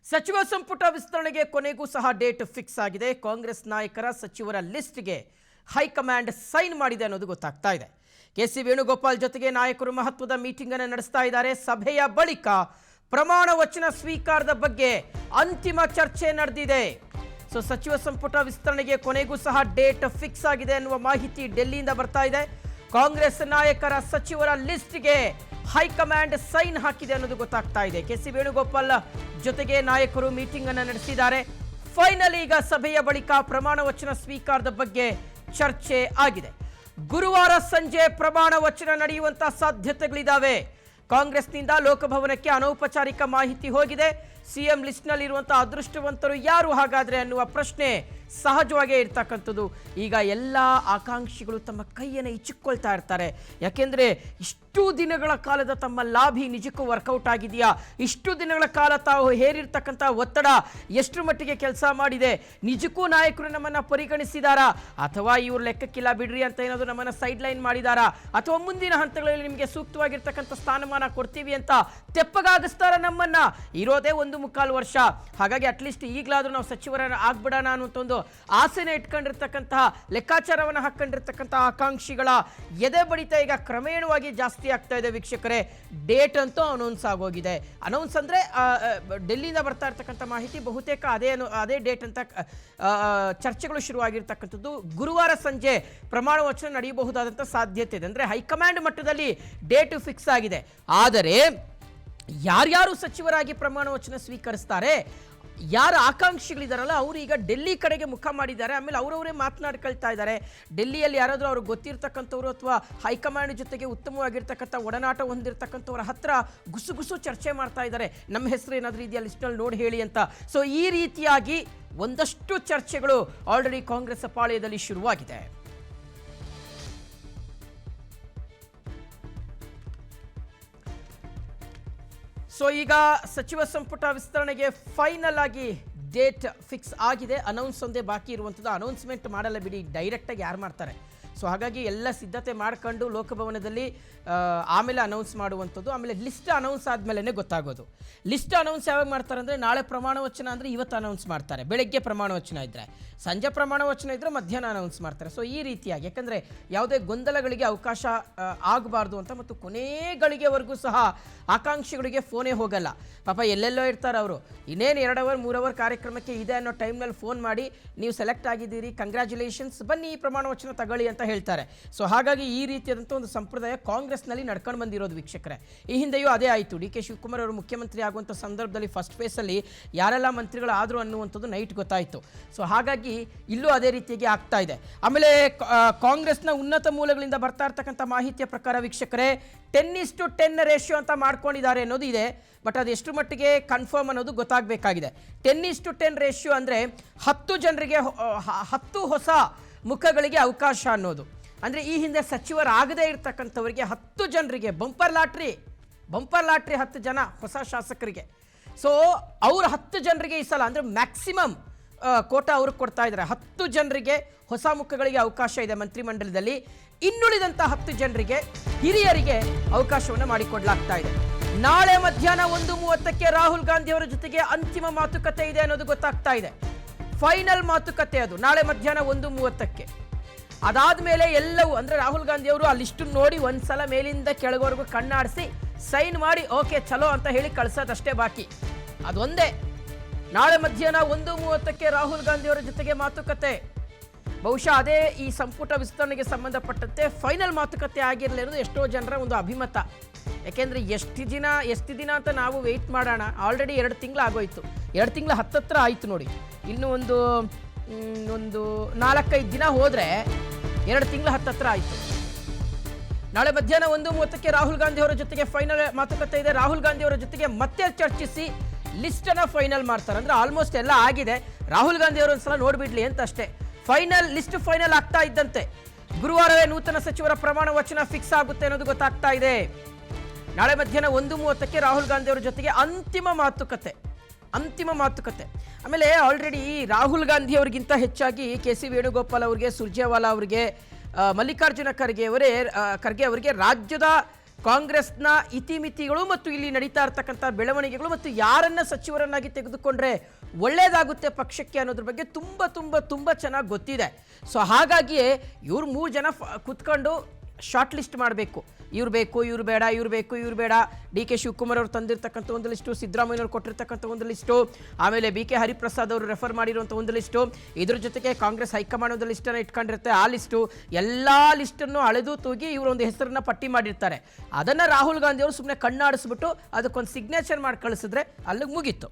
ಸಚಿವ ಸಂಪುಟ ವಿಸ್ತರಣೆಗೆ ಕೊನೆಗೂ ಸಹ ಡೇಟ್ ಫಿಕ್ಸ್ ಆಗಿದೆ. ಕಾಂಗ್ರೆಸ್ ನಾಯಕರ ಸಚಿವರ ಲಿಸ್ಟ್ಗೆ ಹೈಕಮಾಂಡ್ ಸೈನ್ ಮಾಡಿದೆ ಅನ್ನೋದು ಗೊತ್ತಾಗ್ತಾ ಇದೆ. ಕೆಸಿ ವೇಣುಗೋಪಾಲ್ ಜೊತೆಗೆ ನಾಯಕರು ಮಹತ್ವದ ಮೀಟಿಂಗ್ ಅನ್ನು ನಡೆಸ್ತಾ ಇದ್ದಾರೆ. ಸಭೆಯ ಬಳಿಕ ಪ್ರಮಾಣ ವಚನ ಸ್ವೀಕಾರದ ಬಗ್ಗೆ ಅಂತಿಮ ಚರ್ಚೆ ನಡೆದಿದೆ. ಸಚಿವ ಸಂಪುಟ ವಿಸ್ತರಣೆಗೆ ಕೊನೆಗೂ ಸಹ ಡೇಟ್ ಫಿಕ್ಸ್ ಆಗಿದೆ ಅನ್ನುವ ಮಾಹಿತಿ ಡೆಲ್ಲಿಯಿಂದ ಬರ್ತಾ ಇದೆ. ಕಾಂಗ್ರೆಸ್ ನಾಯಕರ ಸಚಿವರ ಲಿಸ್ಟ್ಗೆ ಹೈಕಮಾಂಡ್ ಸೈನ್ ಹಾಕಿದೆ ಅನ್ನೋದು ಗೊತ್ತಾಗ್ತಾ ಇದೆ. ಕೆಸಿ ವೇಣುಗೋಪಾಲ್ ಜೊತೆಗೆ ನಾಯಕರು ಮೀಟಿಂಗ್ ಅನ್ನು ನಡೆಸಿದ್ದಾರೆ. ಫೈನಲ್ ಈಗ ಸಭೆಯ ಬಳಿಕ ಪ್ರಮಾಣ ವಚನ ಸ್ವೀಕಾರದ ಬಗ್ಗೆ ಚರ್ಚೆ ಆಗಿದೆ. ಗುರುವಾರ ಸಂಜೆ ಪ್ರಮಾಣ ವಚನ ನಡೆಯುವಂತಹ ಸಾಧ್ಯತೆಗಳಿದ್ದಾವೆ. ಕಾಂಗ್ರೆಸ್ನಿಂದ ಲೋಕಭವನಕ್ಕೆ ಅನೌಪಚಾರಿಕ ಮಾಹಿತಿ ಹೋಗಿದೆ. ಸಿಎಂ ಲಿಸ್ಟ್ನಲ್ಲಿರುವಂತಹ ಅದೃಷ್ಟವಂತರು ಯಾರು ಹಾಗಾದ್ರೆ ಅನ್ನುವ ಪ್ರಶ್ನೆ ಸಹಜವಾಗೇ ಇರ್ತಕ್ಕಂಥದ್ದು. ಈಗ ಎಲ್ಲ ಆಕಾಂಕ್ಷಿಗಳು ತಮ್ಮ ಕೈಯನ್ನು ಇಚ್ಚಿಕೊಳ್ತಾ ಇರ್ತಾರೆ. ಯಾಕೆಂದರೆ ಇಷ್ಟು ದಿನಗಳ ಕಾಲದ ತಮ್ಮ ಲಾಭಿ ನಿಜಕ್ಕೂ ವರ್ಕೌಟ್ ಆಗಿದೆಯಾ, ಇಷ್ಟು ದಿನಗಳ ಕಾಲ ತಾವು ಹೇರಿರ್ತಕ್ಕಂಥ ಒತ್ತಡ ಎಷ್ಟರ ಮಟ್ಟಿಗೆ ಕೆಲಸ ಮಾಡಿದೆ, ನಿಜಕ್ಕೂ ನಾಯಕರು ನಮ್ಮನ್ನು ಪರಿಗಣಿಸಿದಾರಾ, ಅಥವಾ ಇವ್ರು ಲೆಕ್ಕಕ್ಕಿಲ್ಲ ಬಿಡ್ರಿ ಅಂತ ಏನಾದರೂ ನಮ್ಮನ್ನು ಸೈಡ್ ಲೈನ್ ಮಾಡಿದಾರಾ, ಅಥವಾ ಮುಂದಿನ ಹಂತಗಳಲ್ಲಿ ನಿಮಗೆ ಸೂಕ್ತವಾಗಿರ್ತಕ್ಕಂಥ ಸ್ಥಾನಮಾನ ಕೊಡ್ತೀವಿ ಅಂತ ತೆಪ್ಪಗಾಗಿಸ್ತಾರ ನಮ್ಮನ್ನ. ಇರೋದೇ 1.25 ವರ್ಷ. ಹಾಗಾಗಿ ಅಟ್ಲೀಸ್ಟ್ ಈಗಲಾದರೂ ನಾವು ಸಚಿವರನ್ನ ಆಗ್ಬಿಡೋಣ ಅನ್ನುವಂಥ ಒಂದು ಆಸೆನ ಇಟ್ಕೊಂಡಿರ್ತಕ್ಕಂತಹ ಲೆಕ್ಕಾಚಾರವನ್ನು ಹಾಕೊಂಡಿರ್ತಕ್ಕಂತಹ ಆಕಾಂಕ್ಷಿಗಳ ಎದೆ ಬಡಿತ ಈಗ ಕ್ರಮೇಣವಾಗಿ ಜಾಸ್ತಿ ಆಗ್ತಾ ಇದೆ. ವೀಕ್ಷಕರೇ, ಡೇಟ್ ಅಂತೂ ಅನೌನ್ಸ್ ಆಗೋಗಿದೆ. ಅನೌನ್ಸ್ ಅಂದ್ರೆ ಡೆಲ್ಲಿಯಿಂದ ಬರ್ತಾ ಇರ್ತಕ್ಕಂಥ ಮಾಹಿತಿ ಬಹುತೇಕ ಅದೇ ಡೇಟ್ ಅಂತ ಚರ್ಚೆಗಳು ಶುರುವಾಗಿರ್ತಕ್ಕಂಥದ್ದು. ಗುರುವಾರ ಸಂಜೆ ಪ್ರಮಾಣ ವಚನ ನಡೆಯಬಹುದಾದಂಥ ಸಾಧ್ಯತೆ ಇದೆ. ಅಂದ್ರೆ ಹೈಕಮಾಂಡ್ ಮಟ್ಟದಲ್ಲಿ ಡೇಟ್ ಫಿಕ್ಸ್ ಆಗಿದೆ. ಆದರೆ ಯಾರ್ಯಾರು ಸಚಿವರಾಗಿ ಪ್ರಮಾಣ ವಚನ ಸ್ವೀಕರಿಸ್ತಾರೆ, ಯಾರು ಆಕಾಂಕ್ಷಿಗಳಿದಾರಲ್ಲ ಅವರು ಈಗ ಡೆಲ್ಲಿ ಕಡೆಗೆ ಮುಖ ಮಾಡಿದ್ದಾರೆ. ಆಮೇಲೆ ಅವರವರೇ ಮಾತನಾಡ್ಕೊಳ್ತಾ ಇದ್ದಾರೆ. ಡೆಲ್ಲಿಯಲ್ಲಿ ಯಾರಾದರೂ ಅವ್ರಿಗೆ ಗೊತ್ತಿರ್ತಕ್ಕಂಥವ್ರು ಅಥವಾ ಹೈಕಮಾಂಡ್ ಜೊತೆಗೆ ಉತ್ತಮವಾಗಿರ್ತಕ್ಕಂಥ ಒಡನಾಟ ಹೊಂದಿರತಕ್ಕಂಥವ್ರ ಹತ್ರ ಗುಸು ಚರ್ಚೆ ಮಾಡ್ತಾ ಇದ್ದಾರೆ. ನಮ್ಮ ಹೆಸರು ಏನಾದರೂ ಇದೆಯಾ ಲಿಸ್ಟ್ನಲ್ಲಿ ನೋಡಿ ಹೇಳಿ ಅಂತ. ಸೊ ಈ ರೀತಿಯಾಗಿ ಒಂದಷ್ಟು ಚರ್ಚೆಗಳು ಆಲ್ರೆಡಿ ಕಾಂಗ್ರೆಸ್ ಪಾಳ್ಯದಲ್ಲಿ ಶುರುವಾಗಿದೆ. ಸೊ ಈಗ ಸಚಿವ ಸಂಪುಟ ವಿಸ್ತರಣೆಗೆ ಫೈನಲ್ ಆಗಿ ಡೇಟ್ ಫಿಕ್ಸ್ ಆಗಿದೆ. ಅನೌನ್ಸ್ ಒಂದೇ ಬಾಕಿ ಇರುವಂಥದ್ದು. ಅನೌನ್ಸ್ಮೆಂಟ್ ಮಾಡಲ್ಲ ಬಿಡಿ, ಡೈರೆಕ್ಟಾಗಿ ಯಾರು ಮಾಡ್ತಾರೆ. ಸೊ ಹಾಗಾಗಿ ಎಲ್ಲ ಸಿದ್ಧತೆ ಮಾಡ್ಕೊಂಡು ಲೋಕಭವನದಲ್ಲಿ ಆಮೇಲೆ ಅನೌನ್ಸ್ ಮಾಡುವಂಥದ್ದು. ಆಮೇಲೆ ಲಿಸ್ಟ್ ಅನೌನ್ಸ್ ಆದಮೇಲೆ ಗೊತ್ತಾಗೋದು. ಲಿಸ್ಟ್ ಅನೌನ್ಸ್ ಯಾವಾಗ ಮಾಡ್ತಾರೆ ಅಂದರೆ ನಾಳೆ ಪ್ರಮಾಣ ವಚನ ಅಂದರೆ ಇವತ್ತು ಅನೌನ್ಸ್ ಮಾಡ್ತಾರೆ. ಬೆಳಗ್ಗೆ ಪ್ರಮಾಣ ವಚನ ಇದ್ದರೆ, ಸಂಜೆ ಪ್ರಮಾಣ ವಚನ ಇದ್ದರೆ ಮಧ್ಯಾಹ್ನ ಅನೌನ್ಸ್ ಮಾಡ್ತಾರೆ. ಸೊ ಈ ರೀತಿಯಾಗಿ, ಯಾಕಂದರೆ ಯಾವುದೇ ಗೊಂದಲಗಳಿಗೆ ಅವಕಾಶ ಆಗಬಾರ್ದು ಅಂತ. ಮತ್ತು ಕೊನೇ ಗಳಿಗೆವರೆಗೂ ಸಹ ಆಕಾಂಕ್ಷಿಗಳಿಗೆ ಫೋನೇ ಹೋಗಲ್ಲ. ಪಾಪ ಎಲ್ಲೆಲ್ಲೋ ಇರ್ತಾರೆ ಅವರು. ಇನ್ನೇನು 2 ಅವರ್ 3 ಅವರ್ ಕಾರ್ಯಕ್ರಮಕ್ಕೆ ಇದೆ ಅನ್ನೋ ಟೈಮ್ನಲ್ಲಿ ಫೋನ್ ಮಾಡಿ ನೀವು ಸೆಲೆಕ್ಟ್ ಆಗಿದ್ದೀರಿ, ಕಂಗ್ರ್ಯಾಚುಲೇಷನ್ಸ್, ಬನ್ನಿ ಪ್ರಮಾಣ ವಚನ ತಗೊಳ್ಳಿ ಅಂತ ಹೇಳ್ತಾರೆ. ಸೊ ಹಾಗಾಗಿ ಈ ರೀತಿಯಾದಂಥ ಒಂದು ಸಂಪ್ರದಾಯ ಕಾಂಗ್ರೆಸ್ನಲ್ಲಿ ನಡ್ಕೊಂಡು ಬಂದಿರೋದು. ವೀಕ್ಷಕರೇ, ಈ ಹಿಂದೆಯೂ ಅದೇ ಆಯಿತು. ಡಿ ಕೆ ಶಿವಕುಮಾರ್ ಅವರು ಮುಖ್ಯಮಂತ್ರಿ ಆಗುವಂಥ ಸಂದರ್ಭದಲ್ಲಿ ಫಸ್ಟ್ ಫೇಸಲ್ಲಿ ಯಾರೆಲ್ಲ ಮಂತ್ರಿಗಳು ಆದರು ಅನ್ನುವಂಥದ್ದು ನೈಟ್ ಗೊತ್ತಾಯಿತು. ಸೊ ಹಾಗಾಗಿ ಇಲ್ಲೂ ಅದೇ ರೀತಿಯಾಗಿ ಆಗ್ತಾ ಇದೆ. ಆಮೇಲೆ ಕಾಂಗ್ರೆಸ್ನ ಉನ್ನತ ಮೂಲಗಳಿಂದ ಬರ್ತಾ ಇರ್ತಕ್ಕಂಥ ಮಾಹಿತಿಯ ಪ್ರಕಾರ ವೀಕ್ಷಕರೇ 10:10 ರೇಷಿಯೋ ಅಂತ ಮಾಡ್ಕೊಂಡಿದ್ದಾರೆ ಅನ್ನೋದು ಇದೆ. ಬಟ್ ಅದು ಎಷ್ಟು ಮಟ್ಟಿಗೆ ಕನ್ಫರ್ಮ್ ಅನ್ನೋದು ಗೊತ್ತಾಗಬೇಕಾಗಿದೆ. 10:10 ರೇಷಿಯೋ ಅಂದರೆ 10 ಜನರಿಗೆ 10 ಹೊಸ ಮುಖಗಳಿಗೆ ಅವಕಾಶ ಅನ್ನೋದು. ಅಂದರೆ ಈ ಹಿಂದೆ ಸಚಿವರಾಗದೇ ಇರ್ತಕ್ಕಂಥವರಿಗೆ 10 ಜನರಿಗೆ ಬಂಪರ್ ಲಾಟ್ರಿ 10 ಜನ ಹೊಸ ಶಾಸಕರಿಗೆ. ಸೊ ಅವರು 10 ಜನರಿಗೆ ಈ ಸಲ ಅಂದರೆ ಮ್ಯಾಕ್ಸಿಮಮ್ ಕೋಟಾ ಅವ್ರಿಗೆ ಕೊಡ್ತಾ ಇದ್ದಾರೆ. 10 ಜನರಿಗೆ ಹೊಸ ಮುಖಗಳಿಗೆ ಅವಕಾಶ ಇದೆ ಮಂತ್ರಿಮಂಡಲದಲ್ಲಿ. ಇನ್ನುಳಿದಂಥ 10 ಜನರಿಗೆ ಹಿರಿಯರಿಗೆ ಅವಕಾಶವನ್ನು ಮಾಡಿಕೊಡ್ಲಾಗ್ತಾ ಇದೆ. ನಾಳೆ ಮಧ್ಯಾಹ್ನ 1:30ಕ್ಕೆ ರಾಹುಲ್ ಗಾಂಧಿ ಅವರ ಜೊತೆಗೆ ಅಂತಿಮ ಮಾತುಕತೆ ಇದೆ ಅನ್ನೋದು ಗೊತ್ತಾಗ್ತಾ ಇದೆ. ಫೈನಲ್ ಮಾತುಕತೆ ಅದು ನಾಳೆ ಮಧ್ಯಾಹ್ನ 1:30ಕ್ಕೆ. ಅದಾದ್ಮೇಲೆ ಎಲ್ಲವೂ ಅಂದರೆ ರಾಹುಲ್ ಗಾಂಧಿ ಅವರು ಆ ಲಿಸ್ಟ್ ನೋಡಿ ಒಂದ್ಸಲ ಮೇಲಿಂದ ಕೆಳಗವರೆಗೂ ಕಣ್ಣಾಡಿಸಿ ಸೈನ್ ಮಾಡಿ ಓಕೆ ಚಲೋ ಅಂತ ಹೇಳಿ ಕಳ್ಸೋದಷ್ಟೇ ಬಾಕಿ. ಅದೊಂದೇ. ನಾಳೆ ಮಧ್ಯಾಹ್ನ 1:30ಕ್ಕೆ ರಾಹುಲ್ ಗಾಂಧಿ ಅವರ ಜೊತೆಗೆ ಮಾತುಕತೆ. ಬಹುಶಃ ಅದೇ ಈ ಸಂಪುಟ ವಿಸ್ತರಣೆಗೆ ಸಂಬಂಧಪಟ್ಟಂತೆ ಫೈನಲ್ ಮಾತುಕತೆ ಆಗಿರಲಿ ಅನ್ನೋದು ಎಷ್ಟೋ ಜನರ ಒಂದು ಅಭಿಮತ. ಯಾಕೆಂದರೆ ಎಷ್ಟು ದಿನ ಅಂತ ನಾವು ವೆಯ್ಟ್ ಮಾಡೋಣ. ಆಲ್ರೆಡಿ 2 ತಿಂಗಳು ಆಗೋಯ್ತು. 2 ತಿಂಗಳು ಹತ್ತತ್ರ ಆಯಿತು ನೋಡಿ. ಇನ್ನು ಒಂದು 4-5 ದಿನ ಹೋದರೆ 2 ತಿಂಗಳು ಹತ್ತತ್ರ ಆಯಿತು. ನಾಳೆ ಮಧ್ಯಾಹ್ನ 1:30ಕ್ಕೆ ರಾಹುಲ್ ಗಾಂಧಿ ಅವರ ಜೊತೆಗೆ ಫೈನಲ್ ಮಾತುಕತೆ ಇದೆ. ರಾಹುಲ್ ಗಾಂಧಿ ಅವರ ಜೊತೆಗೆ ಮತ್ತೆ ಚರ್ಚಿಸಿ ಲಿಸ್ಟನ್ನು ಫೈನಲ್ ಮಾಡ್ತಾರೆ. ಅಂದರೆ ಆಲ್ಮೋಸ್ಟ್ ಎಲ್ಲ ಆಗಿದೆ. ರಾಹುಲ್ ಗಾಂಧಿ ಅವರು ಒಂದ್ಸಲ ನೋಡಿಬಿಡ್ಲಿ ಅಂತ ಅಷ್ಟೇ. ಲಿಸ್ಟ್ ಫೈನಲ್ ಆಗ್ತಾ ಇದ್ದಂತೆ ಗುರುವಾರವೇ ನೂತನ ಸಚಿವರ ಪ್ರಮಾಣ ವಚನ ಫಿಕ್ಸ್ ಆಗುತ್ತೆ ಅನ್ನೋದು ಗೊತ್ತಾಗ್ತಾ ಇದೆ. ನಾಳೆ ಮಧ್ಯಾಹ್ನ 1:30ಕ್ಕೆ ರಾಹುಲ್ ಗಾಂಧಿ ಅವರ ಜೊತೆಗೆ ಅಂತಿಮ ಮಾತುಕತೆ. ಆಮೇಲೆ ಆಲ್ರೆಡಿ ರಾಹುಲ್ ಗಾಂಧಿ ಅವರಿಗಿಂತ ಹೆಚ್ಚಾಗಿ ಕೆಸಿ ವೇಣುಗೋಪಾಲ್ ಅವರಿಗೆ, ಸುರ್ಜೇವಾಲಾ ಅವರಿಗೆ, ಮಲ್ಲಿಕಾರ್ಜುನ ಖರ್ಗೆ ಅವರಿಗೆ ರಾಜ್ಯದ ಕಾಂಗ್ರೆಸ್ನ ಇತಿಮಿತಿಗಳು ಮತ್ತು ಇಲ್ಲಿ ನಡೀತಾ ಇರ್ತಕ್ಕಂಥ ಬೆಳವಣಿಗೆಗಳು ಮತ್ತು ಯಾರನ್ನ ಸಚಿವರನ್ನಾಗಿ ತೆಗೆದುಕೊಂಡ್ರೆ ಒಳ್ಳೇದಾಗುತ್ತೆ ಪಕ್ಷಕ್ಕೆ ಅನ್ನೋದ್ರ ಬಗ್ಗೆ ತುಂಬ ತುಂಬ ತುಂಬ ಚೆನ್ನಾಗಿ ಗೊತ್ತಿದೆ. ಸೊ ಹಾಗಾಗಿಯೇ ಇವ್ರು 3 ಜನ ಕುತ್ಕೊಂಡು ಶಾರ್ಟ್ ಲಿಸ್ಟ್ ಮಾಡಬೇಕು. ಇವ್ರು ಬೇಕು, ಇವ್ರು ಬೇಡ, ಇವ್ರು ಬೇಕು, ಇವ್ರು ಬೇಡ. DK ಶಿವಕುಮಾರ್ ಅವರು ತಂದಿರತಕ್ಕಂಥ ಒಂದು ಲಿಸ್ಟು, ಸಿದ್ದರಾಮಯ್ಯವ್ರು ಕೊಟ್ಟಿರ್ತಕ್ಕಂಥ ಒಂದು ಲಿಸ್ಟು, ಆಮೇಲೆ BK ಹರಿಪ್ರಸಾದ್ ಅವರು ರೆಫರ್ ಮಾಡಿರುವಂಥ ಒಂದು ಲಿಸ್ಟು, ಇದ್ರ ಜೊತೆಗೆ ಕಾಂಗ್ರೆಸ್ ಹೈಕಮಾಂಡ್ ಒಂದು ಲಿಸ್ಟನ್ನು ಇಟ್ಕೊಂಡಿರುತ್ತೆ, ಆ ಲಿಸ್ಟು, ಎಲ್ಲ ಲಿಸ್ಟನ್ನು ಅಳೆದು ತೂಗಿ ಇವರೊಂದು ಹೆಸರನ್ನ ಪಟ್ಟಿ ಮಾಡಿರ್ತಾರೆ. ಅದನ್ನು ರಾಹುಲ್ ಗಾಂಧಿ ಅವರು ಸುಮ್ಮನೆ ಕಣ್ಣಾಡಿಸ್ಬಿಟ್ಟು ಅದಕ್ಕೊಂದು ಸಿಗ್ನೇಚರ್ ಮಾಡಿ ಕಳಿಸಿದ್ರೆ ಅಲ್ಲಿಗೆ ಮುಗೀತು.